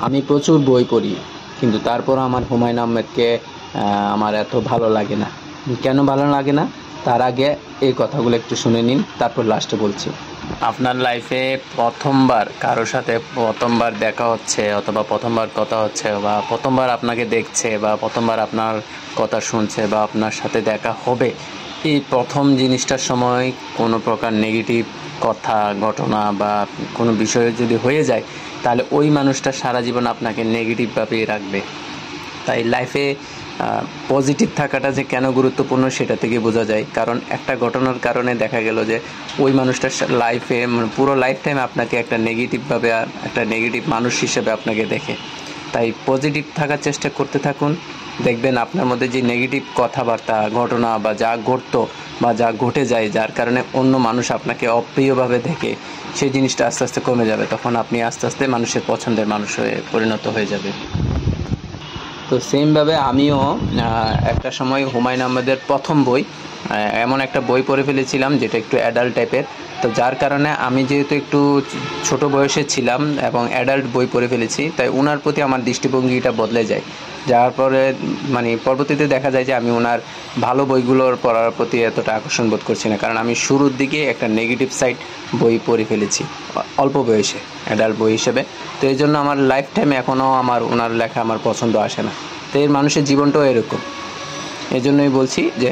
আমি প্রচুর বই পড়ি, কিন্তু তারপর আমার হুমায়ুন আহমেদকে আমার এত ভালো লাগে না। কেন ভালো লাগে না তার আগে এই কথাগুলো একটু শুনে নিন, তারপর লাস্টে বলছি। আপনার লাইফে প্রথমবার কারোর সাথে প্রথমবার দেখা হচ্ছে, অথবা প্রথমবার কথা হচ্ছে, বা প্রথমবার আপনাকে দেখছে, বা প্রথমবার আপনার কথা শুনছে, বা আপনার সাথে দেখা হবে, এই প্রথম জিনিসটার সময় কোনো প্রকার নেগেটিভ কথা, ঘটনা বা কোনো বিষয় যদি হয়ে যায়, তাহলে ওই মানুষটা সারা জীবন আপনাকে নেগেটিভভাবেই রাখবে। তাই লাইফে পজিটিভ থাকাটা যে কেন গুরুত্বপূর্ণ সেটা থেকে বোঝা যায়। কারণ একটা ঘটনার কারণে দেখা গেল যে ওই মানুষটার লাইফে পুরো লাইফ টাইম আপনাকে একটা নেগেটিভভাবে, একটা নেগেটিভ মানুষ হিসেবে আপনাকে দেখে। তাই পজিটিভ থাকার চেষ্টা করতে থাকুন, দেখবেন আপনার মধ্যে যে নেগেটিভ কথাবার্তা, ঘটনা বা যা ঘটতো বা যা ঘটে যায়, যার কারণে অন্য মানুষ আপনাকে অপ্রিয়ভাবে দেখে, সেই জিনিসটা আস্তে আস্তে কমে যাবে। তখন আপনি আস্তে আস্তে মানুষের পছন্দের মানুষ হয়ে পরিণত হয়ে যাবে। তো সেমভাবে আমিও একটা সময় হুমায়ুন আহমেদের প্রথম বই, এমন একটা বই পড়ে ফেলেছিলাম যেটা একটু অ্যাডাল্ট টাইপের। তো যার কারণে আমি যেহেতু একটু ছোট বয়সে ছিলাম এবং অ্যাডাল্ট বই পড়ে ফেলেছি, তাই ওনার প্রতি আমার দৃষ্টিভঙ্গিটা বদলে যায়। যার পরে পরবর্তীতে দেখা যায় যে আমি ওনার ভালো বইগুলোর পড়ার প্রতি এতটা আকর্ষণ বোধ করছি না, কারণ আমি শুরুর দিকে একটা নেগেটিভ সাইড বই পড়ে ফেলেছি অল্প বয়সে, অ্যাডাল্ট বই হিসেবে। তো এই জন্য আমার লাইফ টাইমে এখনও আমার ওনার লেখা আমার পছন্দ আসে না। তো এর মানুষের জীবনটাও এরকম। এই জন্যই বলছি যে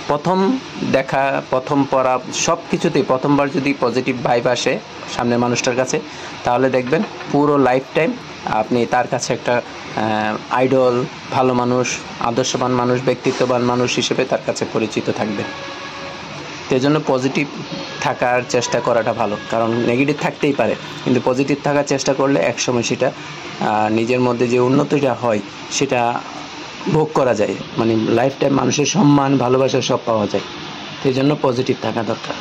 প্রথম দেখা, প্রথম পড়া, সব কিছুতেই প্রথমবার যদি পজিটিভ ভাইব আসে সামনের মানুষটার কাছে, তাহলে দেখবেন পুরো লাইফ টাইম আপনি তার কাছে একটা আইডল, ভালো মানুষ, আদর্শবান মানুষ, ব্যক্তিত্ববান মানুষ হিসেবে তার কাছে পরিচিত থাকবেন। সেই জন্য পজিটিভ থাকার চেষ্টা করাটা ভালো, কারণ নেগেটিভ থাকতেই পারে, কিন্তু পজিটিভ থাকার চেষ্টা করলে একসময় সেটা নিজের মধ্যে যে উন্নতিটা হয় সেটা ভোগ করা যায়, লাইফ টাইম মানুষের সম্মান, ভালোবাসা সব পাওয়া যায়। সেই জন্য পজিটিভ থাকা দরকার।